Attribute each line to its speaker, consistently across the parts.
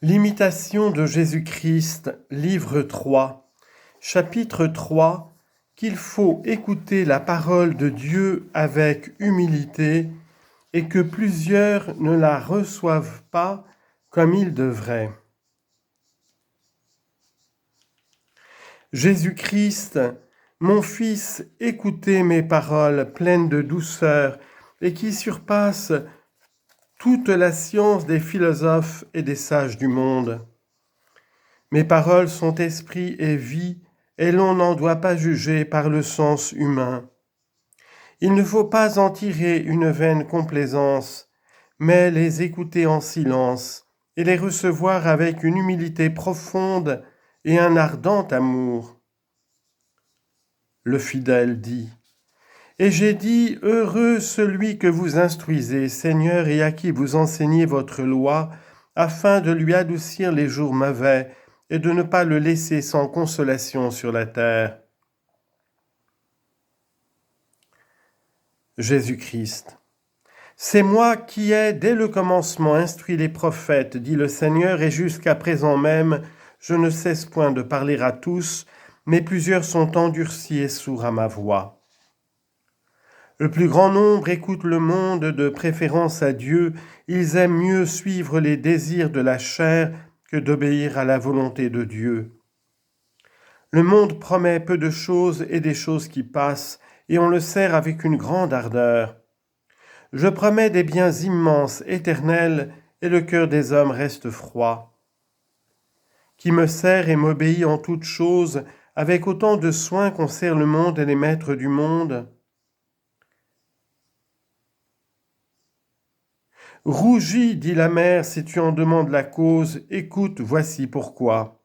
Speaker 1: L'imitation de Jésus-Christ, livre 3, chapitre 3, qu'il faut écouter la parole de Dieu avec humilité et que plusieurs ne la reçoivent pas comme ils devraient. Jésus-Christ, mon Fils, écoutez mes paroles pleines de douceur et qui surpassent toute la science des philosophes et des sages du monde. Mes paroles sont esprit et vie, et l'on n'en doit pas juger par le sens humain. Il ne faut pas en tirer une vaine complaisance, mais les écouter en silence et les recevoir avec une humilité profonde et un ardent amour. Le fidèle dit : Et j'ai dit, heureux celui que vous instruisez, Seigneur, et à qui vous enseignez votre loi, afin de lui adoucir les jours mauvais et de ne pas le laisser sans consolation sur la terre. Jésus-Christ. C'est moi qui ai, dès le commencement, instruit les prophètes, dit le Seigneur, et jusqu'à présent même, je ne cesse point de parler à tous, mais plusieurs sont endurcis et sourds à ma voix. Le plus grand nombre écoute le monde de préférence à Dieu, ils aiment mieux suivre les désirs de la chair que d'obéir à la volonté de Dieu. Le monde promet peu de choses et des choses qui passent, et on le sert avec une grande ardeur. Je promets des biens immenses, éternels, et le cœur des hommes reste froid. Qui me sert et m'obéit en toutes choses, avec autant de soin qu'on sert le monde et les maîtres du monde. Rougis, dit la mère, si tu en demandes la cause, écoute, voici pourquoi.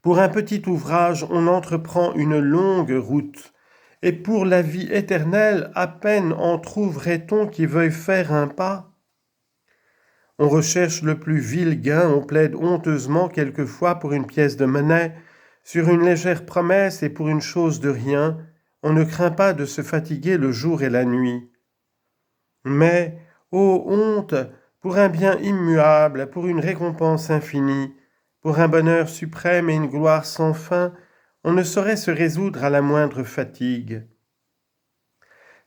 Speaker 1: Pour un petit ouvrage, on entreprend une longue route, et pour la vie éternelle, à peine en trouverait-on qui veuille faire un pas. On recherche le plus vil gain, on plaide honteusement quelquefois pour une pièce de monnaie, sur une légère promesse et pour une chose de rien, on ne craint pas de se fatiguer le jour et la nuit. Mais, ô honte, pour un bien immuable, pour une récompense infinie, pour un bonheur suprême et une gloire sans fin, on ne saurait se résoudre à la moindre fatigue.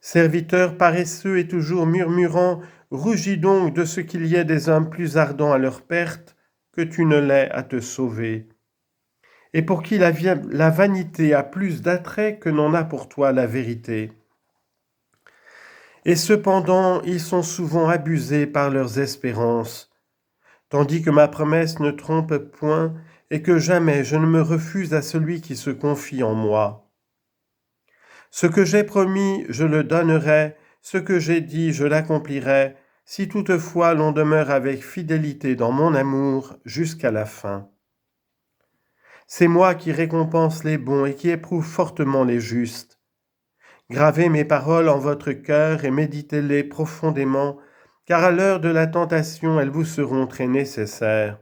Speaker 1: Serviteur paresseux et toujours murmurant, rougis donc de ce qu'il y ait des hommes plus ardents à leur perte que tu ne l'es à te sauver, et pour qui la vanité a plus d'attrait que n'en a pour toi la vérité. Et cependant, ils sont souvent abusés par leurs espérances, tandis que ma promesse ne trompe point et que jamais je ne me refuse à celui qui se confie en moi. Ce que j'ai promis, je le donnerai, ce que j'ai dit, je l'accomplirai, si toutefois l'on demeure avec fidélité dans mon amour jusqu'à la fin. C'est moi qui récompense les bons et qui éprouve fortement les justes. Gravez mes paroles en votre cœur et méditez-les profondément, car à l'heure de la tentation, elles vous seront très nécessaires.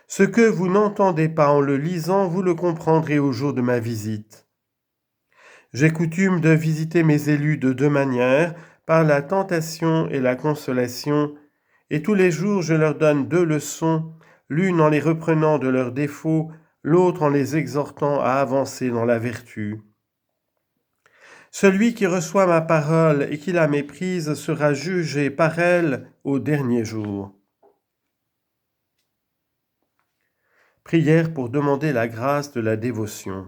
Speaker 1: Ce que vous n'entendez pas en le lisant, vous le comprendrez au jour de ma visite. J'ai coutume de visiter mes élus de deux manières, par la tentation et la consolation, et tous les jours je leur donne deux leçons, l'une en les reprenant de leurs défauts, l'autre en les exhortant à avancer dans la vertu. Celui qui reçoit ma parole et qui la méprise sera jugé par elle au dernier jour. Prière pour demander la grâce de la dévotion.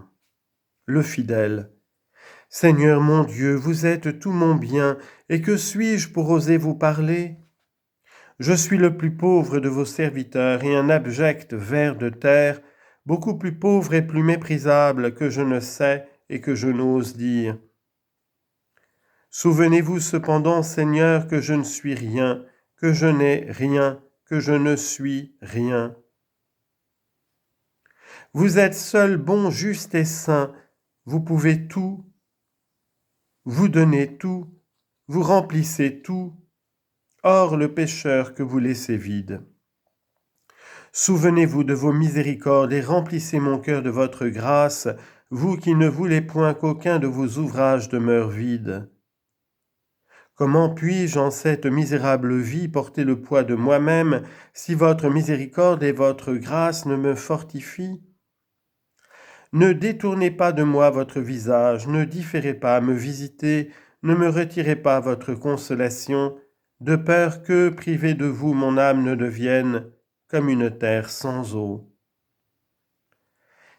Speaker 1: Le fidèle. Seigneur mon Dieu, vous êtes tout mon bien, et que suis-je pour oser vous parler ? Je suis le plus pauvre de vos serviteurs et un abject ver de terre, beaucoup plus pauvre et plus méprisable que je ne sais et que je n'ose dire. Souvenez-vous cependant, Seigneur, que je ne suis rien, que je n'ai rien, que je ne suis rien. Vous êtes seul bon, juste et saint, vous pouvez tout, vous donnez tout, vous remplissez tout, hors le pécheur que vous laissez vide. Souvenez-vous de vos miséricordes et remplissez mon cœur de votre grâce, vous qui ne voulez point qu'aucun de vos ouvrages demeure vide. Comment puis-je en cette misérable vie porter le poids de moi-même si votre miséricorde et votre grâce ne me fortifient? Ne détournez pas de moi votre visage, ne différez pas à me visiter, ne me retirez pas votre consolation, de peur que, privé de vous, mon âme ne devienne comme une terre sans eau.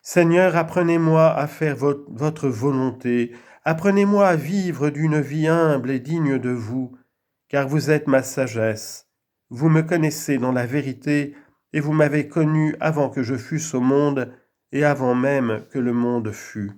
Speaker 1: Seigneur, apprenez-moi à faire votre volonté, apprenez-moi à vivre d'une vie humble et digne de vous, car vous êtes ma sagesse. Vous me connaissez dans la vérité, et vous m'avez connu avant que je fusse au monde, et avant même que le monde fût.